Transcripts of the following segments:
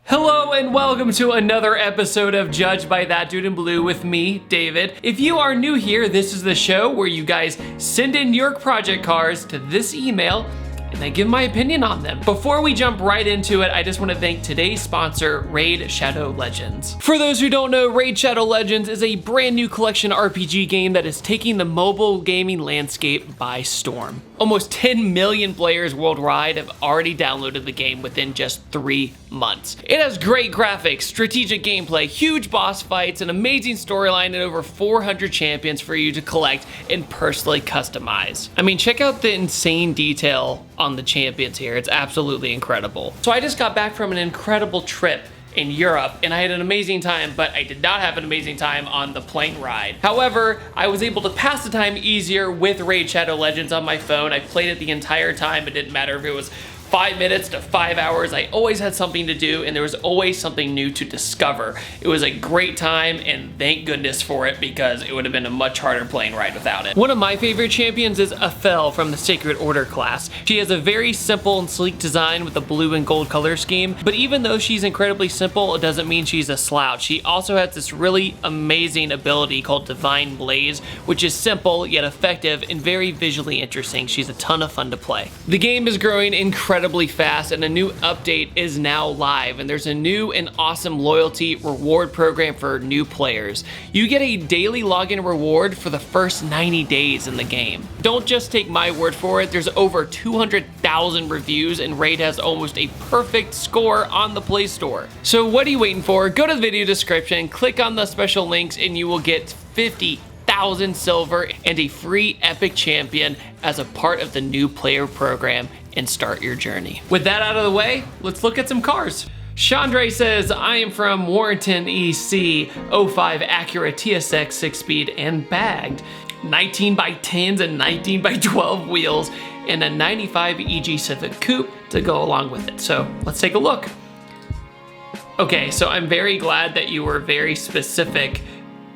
Hello and welcome to another episode of Judged by That Dude in Blue with me, David. If you are new here, this is the show where you guys send in your project cars to this email and I give my opinion on them. Before we jump right into it, I just want to thank today's sponsor, Raid Shadow Legends. For those who don't know, Raid Shadow Legends is a brand new collection RPG game that is taking the mobile gaming landscape by storm. Almost 10 million players worldwide have already downloaded the game within just 3 months. It has great graphics, strategic gameplay, huge boss fights, an amazing storyline, and over 400 champions for you to collect and personally customize. I mean, check out the insane detail on the champions here. It's absolutely incredible. So I just got back from an incredible trip in Europe and I had an amazing time, but I did not have an amazing time on the plane ride. However, I was able to pass the time easier with Raid Shadow Legends on my phone. I played it the entire time. It didn't matter if it was 5 minutes to 5 hours. I always had something to do and there was always something new to discover. It was a great time and thank goodness for it because it would have been a much harder plane ride without it. One of my favorite champions is Aphel from the Sacred Order class. She has a very simple and sleek design with a blue and gold color scheme, but even though she's incredibly simple, it doesn't mean she's a slouch. She also has this really amazing ability called Divine Blaze, which is simple yet effective and very visually interesting. She's a ton of fun to play. The game is growing incredibly fast and a new update is now live, and there's a new and awesome loyalty reward program for new players. You get a daily login reward for the first 90 days in the game. Don't just take my word for it. There's over 200,000 reviews and Raid has almost a perfect score on the Play Store. So what are you waiting for? Go to the video description, click on the special links and you will get 50,000 silver and a free epic champion as a part of the new player program and start your journey. With that out of the way, let's look at some cars. Chandra says, I am from Warrenton, EC, 05 Acura TSX 6-speed and bagged, 19 by 10s and 19 by 12 wheels, and a 95 EG Civic Coupe to go along with it. So let's take a look. Okay, so I'm very glad that you were very specific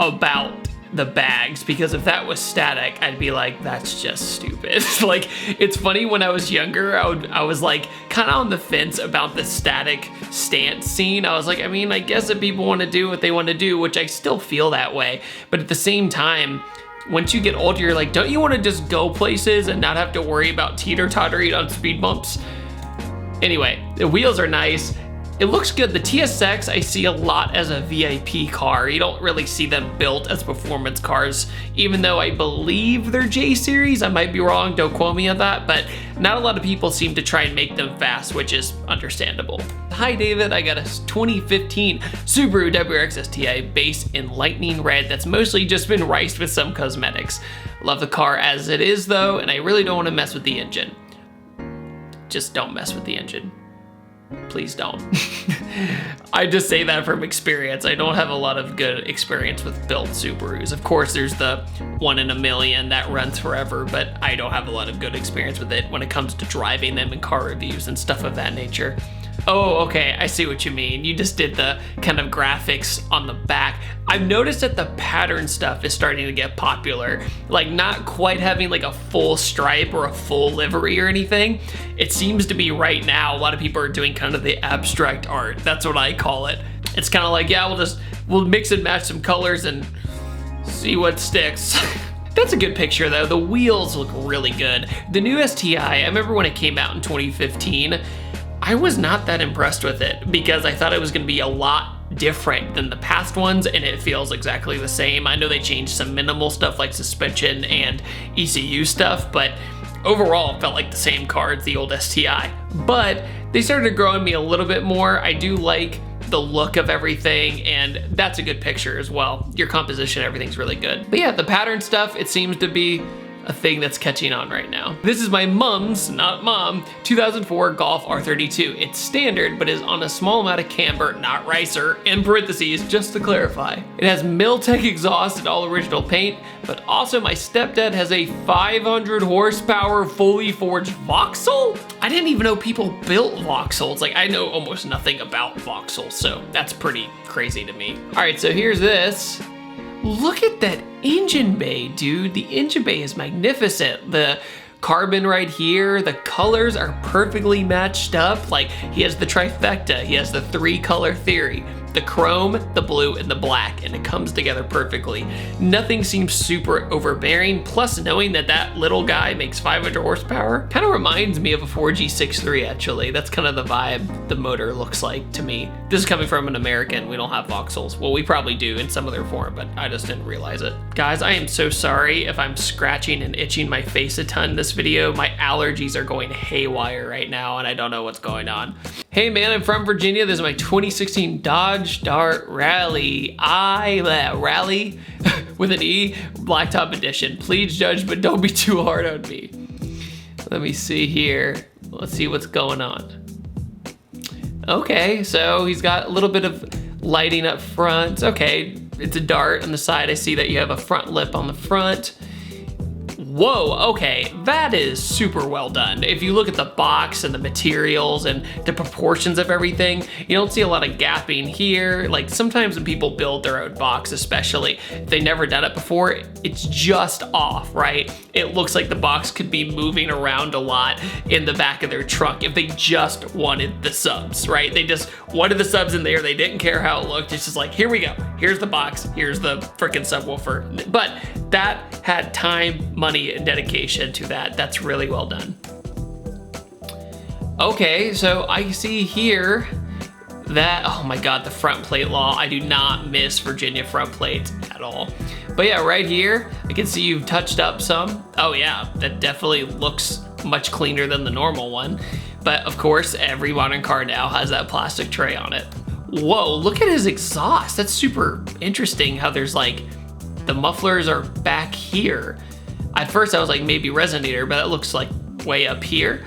about the bags, because if that was static, I'd be like, that's just stupid. Like, it's funny, when I was younger, I was like kind of on the fence about the static stance scene. I was like, I mean, I guess if people want to do what they want to do, which I still feel that way, but at the same time, once you get older, you're like, don't you want to just go places and not have to worry about teeter-tottering on speed bumps? Anyway, the wheels are nice. It looks good. The TSX I see a lot as a VIP car. You don't really see them built as performance cars, even though I believe they're J series. I might be wrong, don't quote me on that, but not a lot of people seem to try and make them fast, which is understandable. Hi David, I got a 2015 Subaru WRX STI base in lightning red that's mostly just been riced with some cosmetics. Love the car as it is though, and I really don't want to mess with the engine. Just don't mess with the engine. Please don't. I just say that from experience. I don't have a lot of good experience with built Subarus. Of course, there's the 1 in a million that runs forever, but I don't have a lot of good experience with it when it comes to driving them in car reviews and stuff of that nature. Oh, okay, I see what you mean. You just did the kind of graphics on the back. I've noticed that the pattern stuff is starting to get popular. Like, not quite having like a full stripe or a full livery or anything. It seems to be right now, a lot of people are doing kind of the abstract art. That's what I call it. It's kind of like, yeah, we'll mix and match some colors and see what sticks. That's a good picture though. The wheels look really good. The new STI, I remember when it came out in 2015, I was not that impressed with it because I thought it was going to be a lot different than the past ones, and it feels exactly the same. I know they changed some minimal stuff like suspension and ECU stuff, but overall it felt like the same car as the old STI. But they started growing me a little bit more. I do like the look of everything, and that's a good picture as well. Your composition, everything's really good. But yeah, the pattern stuff, it seems to be a thing that's catching on right now. This is my mom's, not mom, 2004 Golf R32. It's standard, but is on a small amount of camber, not ricer, in parentheses, just to clarify. It has Miltech exhaust and all original paint, but also my stepdad has a 500 horsepower fully forged Vauxhall? I didn't even know people built Vauxhalls. Like, I know almost nothing about Vauxhalls, so that's pretty crazy to me. All right, so here's this. Look at that engine bay, dude. The engine bay is magnificent. The carbon right here. The colors are perfectly matched up. Like, he has the trifecta, he has the 3-color theory, the chrome, the blue, and the black, and it comes together perfectly. Nothing seems super overbearing, plus knowing that that little guy makes 500 horsepower kind of reminds me of a 4G63 actually. That's kind of the vibe the motor looks like to me. This is coming from an American. We don't have voxels. Well, we probably do in some other form, but I just didn't realize it. Guys, I am so sorry if I'm scratching and itching my face a ton in this video. My allergies are going haywire right now, and I don't know what's going on. Hey man, I'm from Virginia. This is my 2016 Dodge Dart Rally Rally with an E Blacktop Edition. Please judge, but don't be too hard on me. Let me see here. Let's see what's going on. Okay, so he's got a little bit of lighting up front. Okay, it's a Dart on the side. I see that you have a front lip on the front. Whoa, okay, that is super well done. If you look at the box and the materials and the proportions of everything, you don't see a lot of gapping here. Like sometimes when people build their own box, especially if they've never done it before, it's just off, right? It looks like the box could be moving around a lot in the back of their trunk if they just wanted the subs, right? They just wanted the subs in there. They didn't care how it looked. It's just like, here we go. Here's the box. Here's the freaking subwoofer. But that had time, money, and dedication to that. That's really well done. Okay, so I see here that, oh my God, the front plate law. I do not miss Virginia front plates at all. But yeah, right here, I can see you've touched up some. Oh yeah, that definitely looks much cleaner than the normal one. But of course, every modern car now has that plastic tray on it. Whoa, look at his exhaust. That's super interesting how there's like, the mufflers are back here. At first I was like maybe resonator, but it looks like way up here.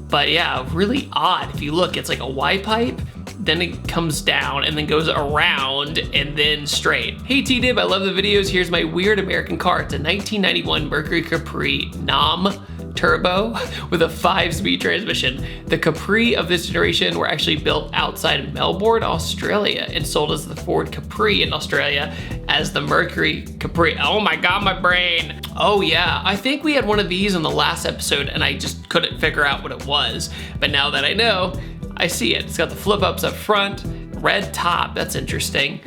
But yeah, really odd. If you look, it's like a Y pipe, then it comes down and then goes around and then straight. Hey T-Dib, I love the videos. Here's my weird American car. It's a 1991 Mercury Capri NOM turbo with a 5-speed transmission. The Capri of this generation were actually built outside Melbourne, Australia, and sold as the Ford Capri in Australia as the Mercury Capri. Oh my God, my brain. Oh yeah, I think we had one of these in the last episode and I just couldn't figure out what it was. But now that I know, I see it. It's got the flip ups up front, red top, that's interesting.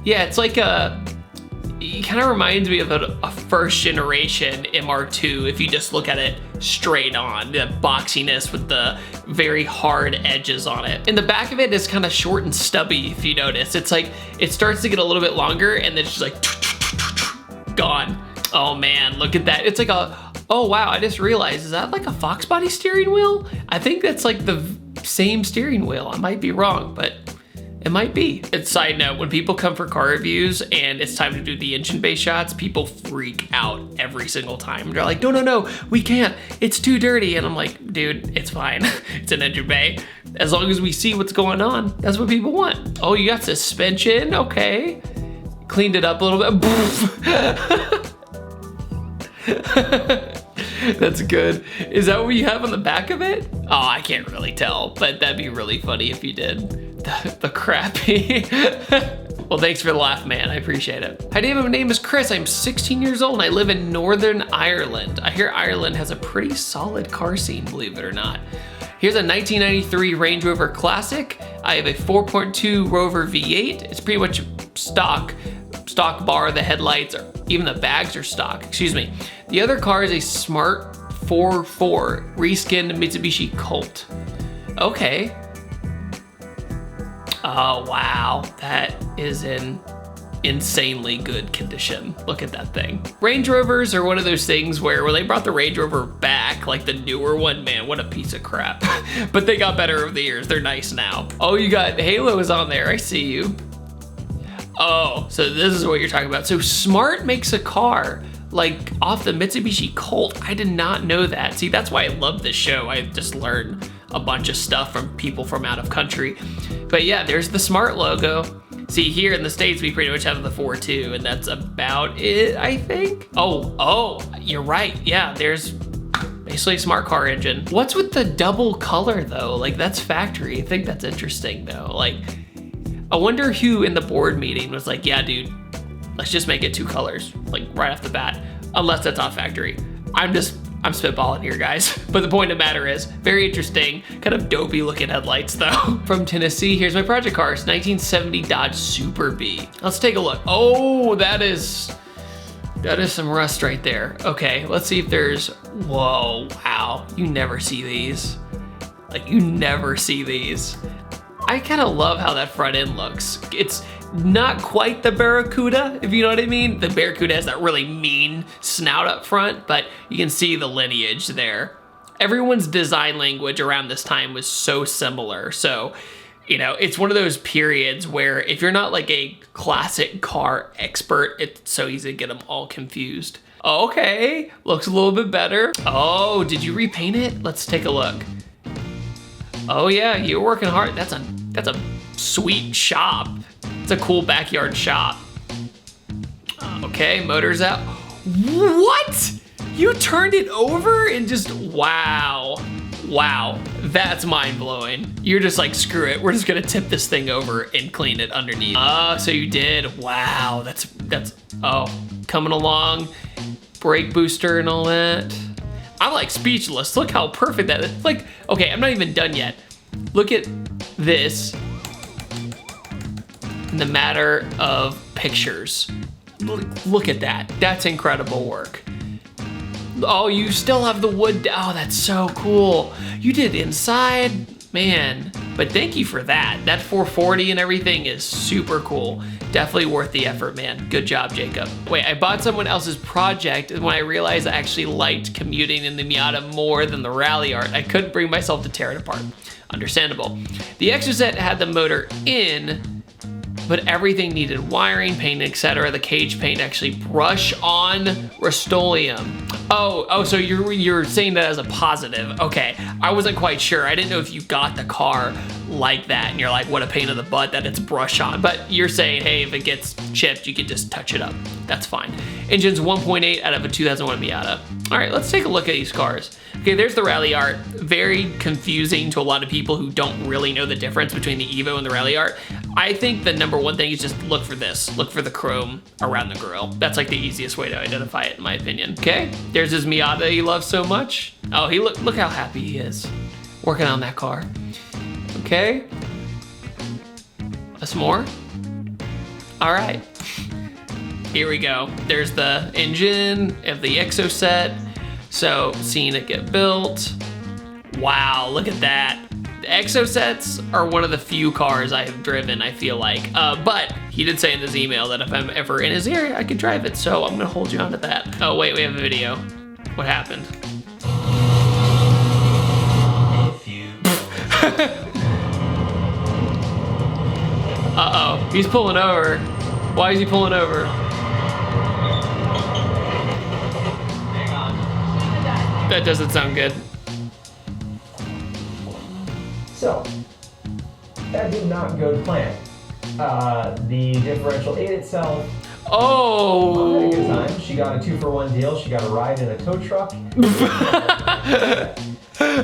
Yeah, it's like it kind of reminds me of a first generation MR2 if you just look at it straight on, the boxiness with the very hard edges on it. And the back of it is kind of short and stubby if you notice. It's like, it starts to get a little bit longer and then it's just like, gone. Oh man, look at that. It's like oh wow, I just realized, is that like a Fox body steering wheel? I think that's like the same steering wheel. I might be wrong, but it might be. And side note, when people come for car reviews and it's time to do the engine bay shots, people freak out every single time. They're like, no, we can't. It's too dirty. And I'm like, dude, it's fine. It's an engine bay. As long as we see what's going on, that's what people want. Oh, you got suspension? Okay. Cleaned it up a little bit. That's good. Is that what you have on the back of it? Oh, I can't really tell, but that'd be really funny if you did. The crappy. Well, thanks for the laugh, man. I appreciate it. Hi, David. My name is Chris. I'm 16 years old and I live in Northern Ireland. I hear Ireland has a pretty solid car scene, believe it or not. Here's a 1993 Range Rover Classic. I have a 4.2 Rover V8. It's pretty much stock bar. The headlights, even the bags are stock, excuse me. The other car is a Smart 4.4 reskinned Mitsubishi Colt. Okay. Oh wow, that is in insanely good condition. Look at that thing. Range Rovers are one of those things where when they brought the Range Rover back, like the newer one, man, what a piece of crap. But they got better over the years. They're nice now. Oh, you got Halo is on there. I see you. Oh, so this is what you're talking about. So Smart makes a car like off the Mitsubishi Colt. I did not know that. See, that's why I love this show. I just learned a bunch of stuff from people from out of country. But yeah, there's the Smart logo. See, here in the States, we pretty much have the 4.2, and that's about it, I think. Oh, you're right. Yeah, there's basically a Smart car engine. What's with the double color though? Like that's factory. I think that's interesting though. Like, I wonder who in the board meeting was like, yeah, dude, let's just make it 2 colors, like right off the bat, unless that's off factory. I'm just I'm spitballing here, guys. But the point of the matter is, very interesting, kind of dopey looking headlights though. From Tennessee, here's my project car. It's 1970 Dodge Super Bee. Let's take a look. Oh, that is some rust right there. Okay, let's see if there's, whoa, wow. You never see these. Like, you never see these. I kind of love how that front end looks. It's not quite the Barracuda, if you know what I mean. The Barracuda has that really mean snout up front, but you can see the lineage there. Everyone's design language around this time was so similar. So, you know, it's one of those periods where if you're not like a classic car expert, it's so easy to get them all confused. Okay, looks a little bit better. Oh, did you repaint it? Let's take a look. Oh yeah, you're working hard. That's a sweet shop. It's a cool backyard shop. Okay, motor's out. What? You turned it over and just, wow. Wow, that's mind-blowing. You're just like, screw it, we're just gonna tip this thing over and clean it underneath. Oh, so you did. Wow, that's coming along. Brake booster and all that. I'm like speechless. Look how perfect that is. Like, okay, I'm not even done yet. Look at this in the matter of pictures. Look at that. That's incredible work. Oh, you still have the wood. Oh, that's so cool. You did inside, man. But thank you for that. That 440 and everything is super cool. Definitely worth the effort, man. Good job, Jacob. Wait, I bought someone else's project, and when I realized I actually liked commuting in the Miata more than the Ralliart, I couldn't bring myself to tear it apart. Understandable. The Exocet had the motor in, but everything needed wiring, paint, etc. The cage paint actually brush on Rust-Oleum. Oh, so you're saying that as a positive. Okay, I wasn't quite sure. I didn't know if you got the car like that and you're like, what a pain in the butt that it's brush on. But you're saying, hey, if it gets chipped, you can just touch it up. That's fine. Engine's 1.8 out of a 2001 Miata. All right, let's take a look at these cars. Okay, there's the Ralliart. Very confusing to a lot of people who don't really know the difference between the Evo and the Ralliart. I think the number one thing is just look for this. Look for the chrome around the grille. That's like the easiest way to identify it, in my opinion. Okay, there's his Miata he loves so much. Oh, look how happy he is working on that car. Okay, that's more. All right, here we go. There's the engine of the Exocet. So seeing it get built. Wow, look at that. The Exocets are one of the few cars I have driven, I feel like. But he did say in his email that if I'm ever in his area, I could drive it. So I'm gonna hold you on to that. Oh wait, we have a video. What happened? Uh-oh, he's pulling over. Why is he pulling over? That doesn't sound good. So, that did not go to plan. The differential ate itself. Oh! Had a good time. She got a 2-for-1 deal. She got a ride in a tow truck.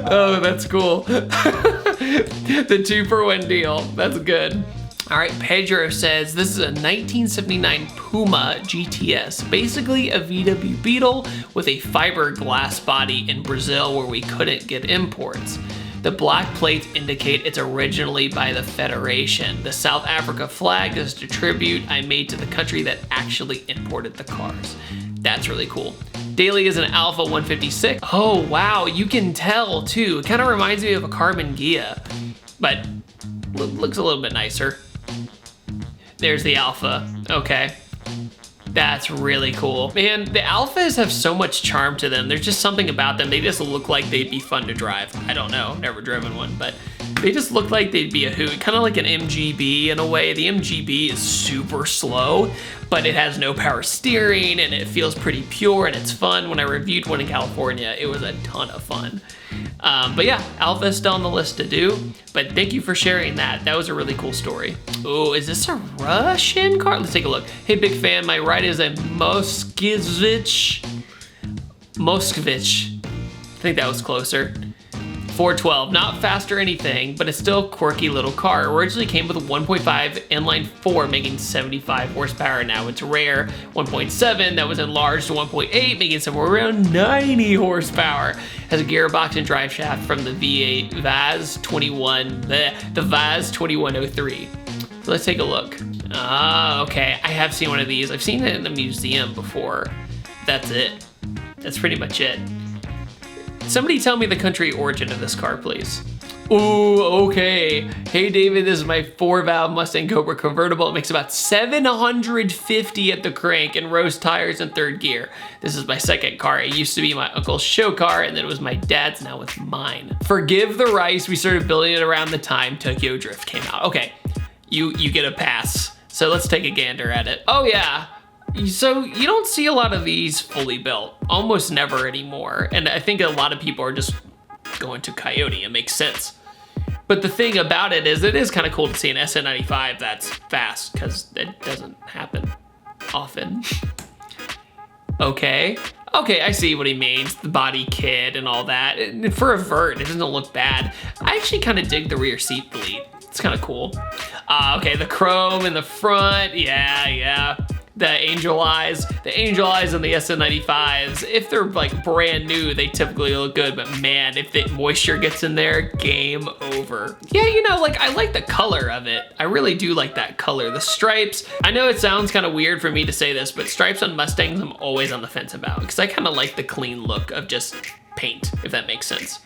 Oh, that's cool. The 2-for-1 deal. That's good. All right, Pedro says this is a 1979 Puma GTS, basically a VW Beetle with a fiberglass body in Brazil where we couldn't get imports. The black plates indicate it's originally by the Federation. The South Africa flag is a tribute I made to the country that actually imported the cars. That's really cool. Daily is an Alfa 156. Oh wow, you can tell too. It kind of reminds me of a Carbon Ghia, but looks a little bit nicer. There's the Alfa, okay. That's really cool. Man, the Alphas have so much charm to them. There's just something about them. They just look like they'd be fun to drive. I don't know, never driven one, but they just look like they'd be a hoot. Kind of like an MGB in a way. The MGB is super slow, but it has no power steering and it feels pretty pure and it's fun. When I reviewed one in California, it was a ton of fun. But yeah, Alpha is still on the list to do, but thank you for sharing that. That was a really cool story. Oh, is this a Russian car? Let's take a look. Hey, big fan, my ride is a Moskvich. I think that was closer. 412, not fast or anything, but it's still a quirky little car. Originally came with a 1.5 inline 4, making 75 horsepower. Now it's rare. 1.7 that was enlarged to 1.8, making somewhere around 90 horsepower. Has a gearbox and drive shaft from the V8 VAZ 2103. So let's take a look. Ah, okay, I have seen one of these. I've seen it in a museum before. That's it. That's pretty much it. Somebody tell me the country origin of this car, please. Ooh, okay. Hey David, this is my 4-valve Mustang Cobra convertible. It makes about 750 at the crank and roast tires in 3rd gear. This is my 2nd car. It used to be my uncle's show car, and then it was my dad's, now it's mine. Forgive the rice, we started building it around the time Tokyo Drift came out. Okay, you get a pass. So let's take a gander at it. Oh yeah. So you don't see a lot of these fully built, almost never anymore. And I think a lot of people are just going to Coyote. It makes sense. But the thing about it is kind of cool to see an SN95 that's fast, because it doesn't happen often. Okay, I see what he means. The body kit and all that. And for a vert, it doesn't look bad. I actually kind of dig the rear seat bleed. It's kind of cool. Okay, the chrome in the front, yeah. The angel eyes on the SN95s, if they're like brand new, they typically look good, but man, if the moisture gets in there, game over. Yeah, you know, like I like the color of it. I really do like that color. The stripes, I know it sounds kind of weird for me to say this, but stripes on Mustangs I'm always on the fence about, because I kind of like the clean look of just paint, if that makes sense.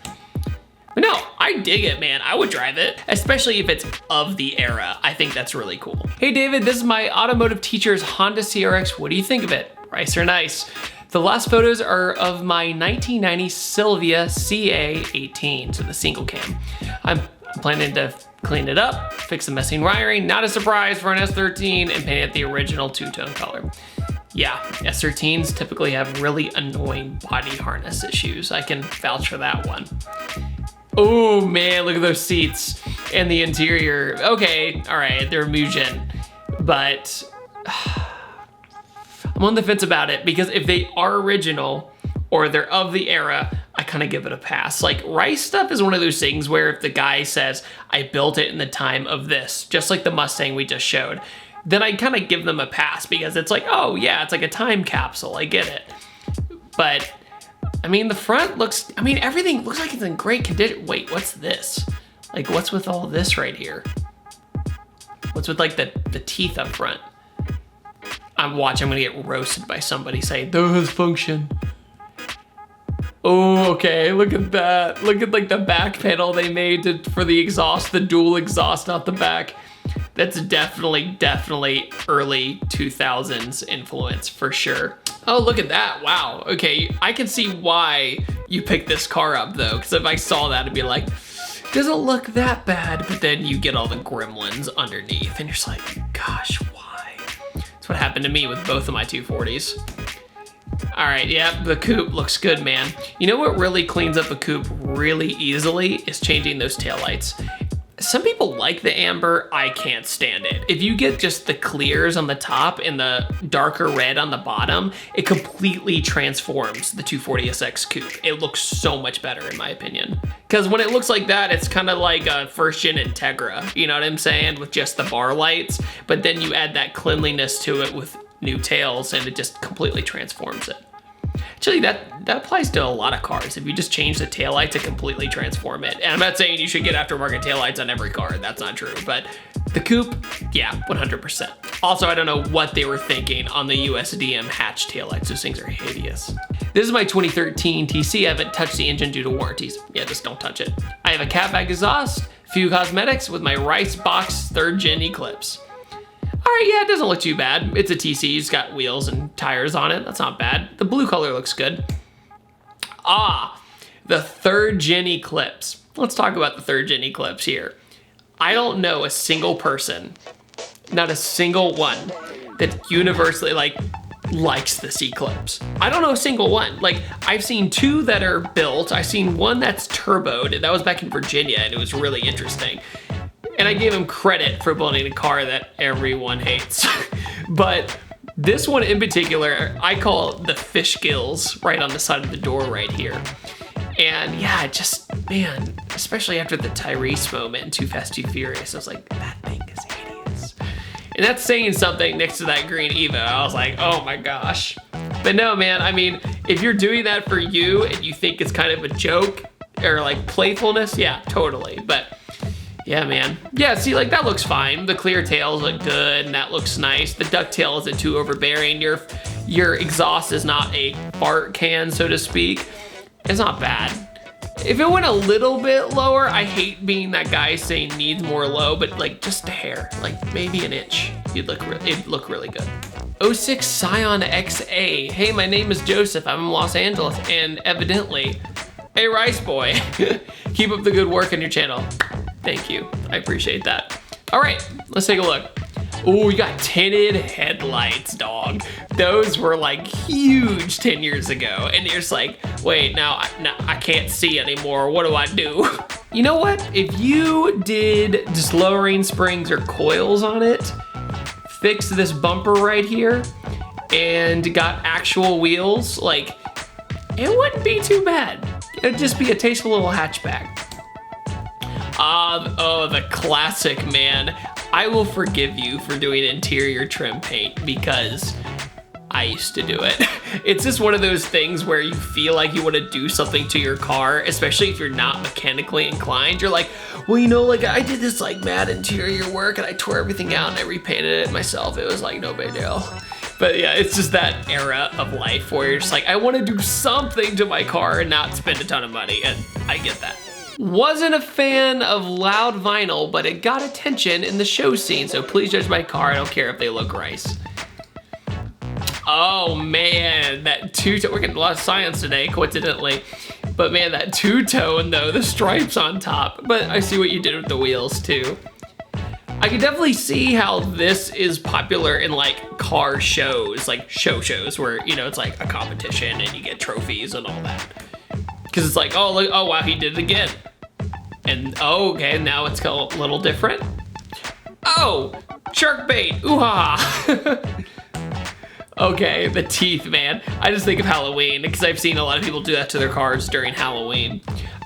But no, I dig it, man. I would drive it, especially if it's of the era. I think that's really cool. Hey David, this is my automotive teacher's Honda CRX. What do you think of it? Rice or nice? The last photos are of my 1990 Silvia CA18, so the single cam. I'm planning to clean it up, fix the messing wiring, not a surprise for an S13, and paint it the original two-tone color. Yeah, S13s typically have really annoying body harness issues. I can vouch for that one. Oh man, look at those seats and the interior. Okay, all right, they're Mugen, but I'm on the fence about it, because if they are original or they're of the era, I kind of give it a pass. Like Rice stuff is one of those things where if the guy says, I built it in the time of this, just like the Mustang we just showed, then I kind of give them a pass, because it's like, oh yeah, it's like a time capsule, I get it. But I mean, the front looks, I mean, everything looks like it's in great condition. Wait, what's this? Like, what's with all this right here? What's with like the teeth up front? I'm gonna get roasted by somebody saying, those function. Oh, okay, look at that. Look at like the back panel they made for the exhaust, the dual exhaust out the back. That's definitely early 2000s influence for sure. Oh, look at that, wow. Okay, I can see why you picked this car up though, because if I saw that, I'd be like, doesn't look that bad, but then you get all the gremlins underneath and you're just like, gosh, why? That's what happened to me with both of my 240s. All right, yeah, the coupe looks good, man. You know what really cleans up a coupe really easily is changing those taillights. Some people like the amber, I can't stand it. If you get just the clears on the top and the darker red on the bottom, it completely transforms the 240SX coupe. It looks so much better in my opinion. Because when it looks like that, it's kind of like a first gen Integra, you know what I'm saying? With just the bar lights, but then you add that cleanliness to it with new tails and it just completely transforms it. Actually, that applies to a lot of cars. If you just change the taillight to completely transform it. And I'm not saying you should get aftermarket taillights on every car, that's not true, but the coupe, yeah, 100%. Also, I don't know what they were thinking on the USDM hatch taillights. Those things are hideous. This is my 2013 TC. I haven't touched the engine due to warranties. Yeah, just don't touch it. I have a catback exhaust, few cosmetics with my Rice Box 3rd Gen Eclipse. All right, yeah, it doesn't look too bad. It's a TC, it's got wheels and tires on it. That's not bad. The blue color looks good. Ah, the 3rd Gen Eclipse. Let's talk about the 3rd Gen Eclipse here. I don't know a single person, not a single one, that universally likes this Eclipse. I don't know a single one. Like, I've seen 2 that are built. I've seen one that's turboed. That was back in Virginia, and it was really interesting. And I gave him credit for building a car that everyone hates. But this one in particular, I call it the fish gills right on the side of the door right here. And yeah, just, man, especially after the Tyrese moment in Too Fast, Too Furious, I was like, that thing is hideous. And that's saying something next to that green Evo. I was like, oh my gosh. But no, man, I mean, if you're doing that for you and you think it's kind of a joke or like playfulness, yeah, totally. But yeah, man. Yeah, see, like that looks fine. The clear tails look good and that looks nice. The ducktail isn't too overbearing. Your exhaust is not a fart can, so to speak. It's not bad. If it went a little bit lower, I hate being that guy saying needs more low, but like just a hair, like maybe an inch, it'd look really good. 06 Scion XA. Hey, my name is Joseph. I'm in Los Angeles and evidently a rice boy. Keep up the good work on your channel. Thank you. I appreciate that. All right, let's take a look. Oh, we got tinted headlights, dog. Those were like huge 10 years ago. And you're just like, wait, now I can't see anymore. What do I do? You know what? If you did just lowering springs or coils on it, fix this bumper right here, and got actual wheels, like, it wouldn't be too bad. It'd just be a tasteful little hatchback. Oh, the classic, man. I will forgive you for doing interior trim paint because I used to do it. It's just one of those things where you feel like you want to do something to your car, especially if you're not mechanically inclined. You're like, well, you know, like I did this like mad interior work and I tore everything out and I repainted it myself. It was like no big deal. But yeah, it's just that era of life where you're just like, I want to do something to my car and not spend a ton of money, and I get that. Wasn't a fan of loud vinyl, but it got attention in the show scene, so please judge my car. I don't care if they look rice. Oh man, that two-tone, we're getting a lot of Scions today, coincidentally. But man, that two-tone though, the stripes on top. But I see what you did with the wheels too. I can definitely see how this is popular in like car shows, like shows where, you know, it's like a competition and you get trophies and all that. Cause it's like, oh, look, oh wow, he did it again. And oh, okay, now it's a little different. Oh, shark bait, ooh-ha. Okay, the teeth, man. I just think of Halloween because I've seen a lot of people do that to their cars during Halloween.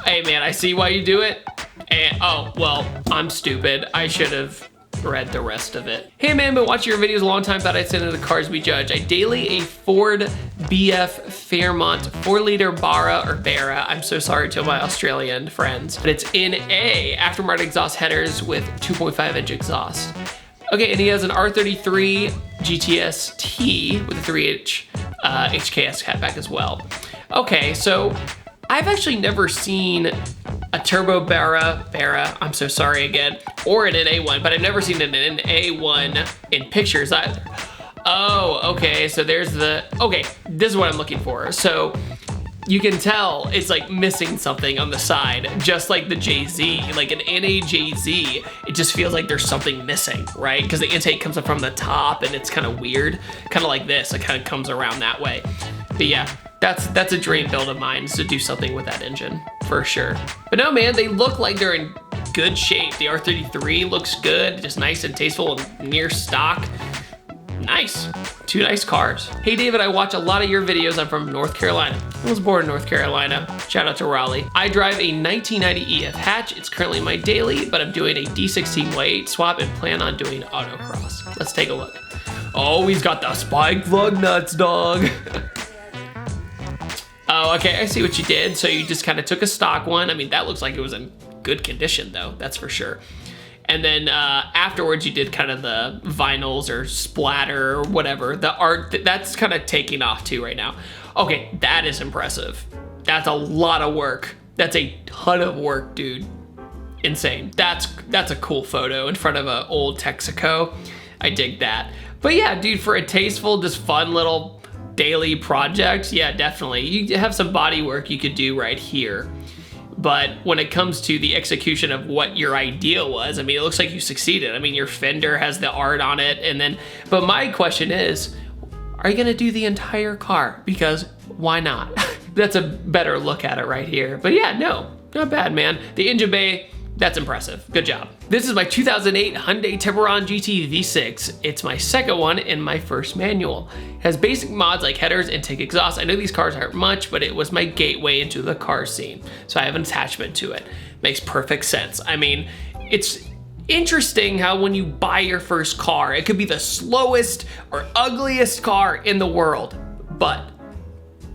Hey man, I see why you do it. And oh, well, I'm stupid. I should have read the rest of it. Hey man, been watching your videos a long time, thought I'd send in the cars we judge. I daily a Ford BF Fairmont 4-liter Barra, I'm so sorry to my Australian friends, but it's in A, aftermarket exhaust headers with 2.5-inch exhaust. Okay, and he has an R33 GTS T with a 3-inch HKS catback as well. Okay, so I've actually never seen a turbo Barra, I'm so sorry again, or an NA1, but I've never seen an NA1 in pictures either. Oh, okay, so there's the, okay, this is what I'm looking for. So you can tell it's like missing something on the side, just like the JZ, like an NAJZ, it just feels like there's something missing, right? Because the intake comes up from the top and it's kind of weird, kind of like this, it kind of comes around that way. But yeah, that's a dream build of mine, is to do something with that engine, for sure. But no man, they look like they're in good shape. The R33 looks good, just nice and tasteful and near stock. Nice, two nice cars. Hey David, I watch a lot of your videos. I'm from North Carolina. I was born in North Carolina. Shout out to Raleigh. I drive a 1990 EF hatch. It's currently my daily, but I'm doing a D16 Y8 swap and plan on doing autocross. Let's take a look. Oh, he's got the spike plug nuts, dog. Oh, okay, I see what you did. So you just kind of took a stock one. I mean, that looks like it was in good condition though, that's for sure. And then afterwards you did kind of the vinyls or splatter or whatever. The art, that's kind of taking off too right now. Okay, that is impressive. That's a lot of work. That's a ton of work, dude. Insane. That's a cool photo in front of an old Texaco. I dig that. But yeah, dude, for a tasteful, just fun little daily project, yeah, definitely. You have some body work you could do right here. But when it comes to the execution of what your idea was, I mean, it looks like you succeeded. I mean, your fender has the art on it, and then, but my question is, are you gonna do the entire car? Because why not? That's a better look at it right here. But yeah, no, not bad, man. The engine bay, That's impressive. Good job. This is my 2008 Hyundai Tiburon GT V6. It's my second one and my first manual. It has basic mods like headers, intake exhaust. I know these cars aren't much, but it was my gateway into the car scene. So I have an attachment to it. Makes perfect sense. I mean, it's interesting how when you buy your first car, it could be the slowest or ugliest car in the world, but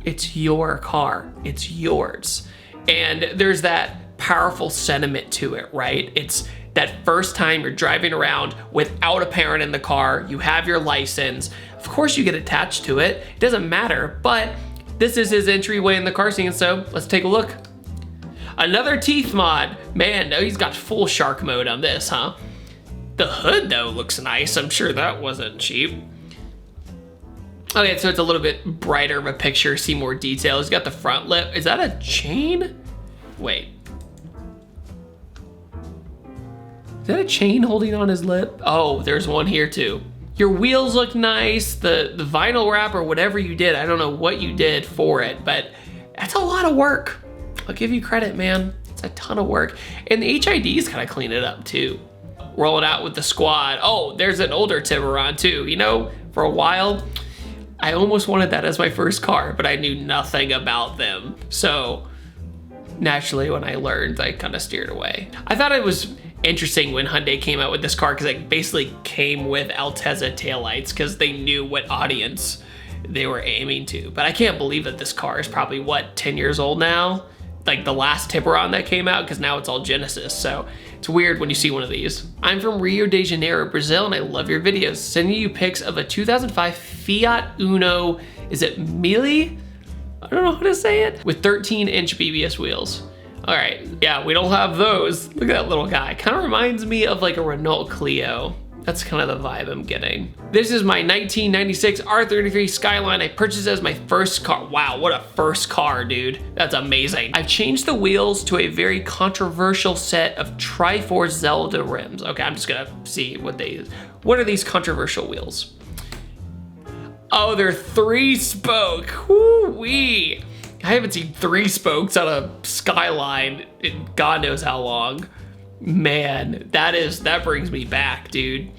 it's your car, it's yours. And there's that powerful sentiment to it, right? It's that first time you're driving around without a parent in the car, you have your license. Of course you get attached to it, it doesn't matter, but this is his entryway in the car scene, so let's take a look. Another teeth mod. Man, no, he's got full shark mode on this, huh? The hood though looks nice. I'm sure that wasn't cheap. Okay, so it's a little bit brighter of a picture, see more details. He's got the front lip. Is that a chain? Wait. Is that a chain holding on his lip? Oh, there's one here too. Your wheels look nice. The vinyl wrap or whatever you did, I don't know what you did for it, but that's a lot of work. I'll give you credit, man. It's a ton of work. And the HIDs kind of clean it up too. Roll it out with the squad. Oh, there's an older Tiburon too. You know, for a while, I almost wanted that as my first car, but I knew nothing about them. So naturally, when I learned, I kind of steered away. I thought it was interesting when Hyundai came out with this car because it basically came with Altezza taillights because they knew what audience they were aiming to. But I can't believe that this car is probably, what, 10 years old now? Like the last Tiburon that came out, because now it's all Genesis, so it's weird when you see one of these. I'm from Rio de Janeiro, Brazil, and I love your videos. Sending you pics of a 2005 Fiat Uno, is it Mille? I don't know how to say it. With 13-inch BBS wheels. All right, yeah, we don't have those. Look at that little guy. Kind of reminds me of like a Renault Clio. That's kind of the vibe I'm getting. This is my 1996 R33 Skyline I purchased as my first car. Wow, what a first car, dude. That's amazing. I've changed the wheels to a very controversial set of Triforce Zelda rims. Okay, I'm just gonna see what are these controversial wheels? Oh, they're 3-spoke, woo-wee. I haven't seen 3 spokes on a Skyline in God knows how long. Man, that brings me back, dude.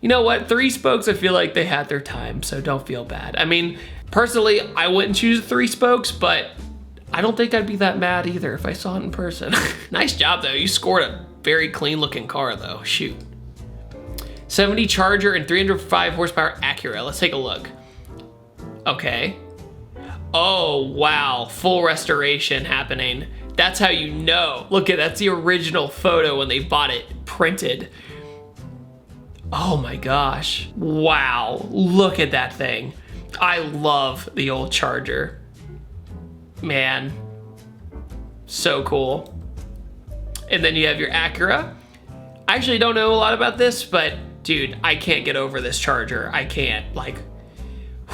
You know what? 3 spokes, I feel like they had their time, so don't feel bad. I mean, personally, I wouldn't choose 3 spokes, but I don't think I'd be that mad either if I saw it in person. Nice job, though. You scored a very clean looking car, though. Shoot. 70 Charger and 305 horsepower Acura. Let's take a look. Okay. Oh, wow. Full restoration happening. That's how you know. Look at, that's the original photo when they bought it printed. Oh my gosh. Wow, look at that thing. I love the old Charger. Man, so cool. And then you have your Acura. I actually don't know a lot about this, but dude, I can't get over this Charger. I can't, like,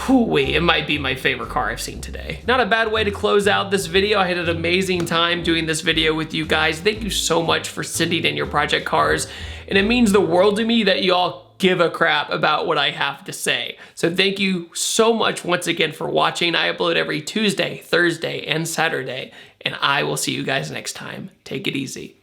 whoo-wee, it might be my favorite car I've seen today. Not a bad way to close out this video. I had an amazing time doing this video with you guys. Thank you so much for sending in your project cars. And it means the world to me that you all give a crap about what I have to say. So thank you so much once again for watching. I upload every Tuesday, Thursday, and Saturday, and I will see you guys next time. Take it easy.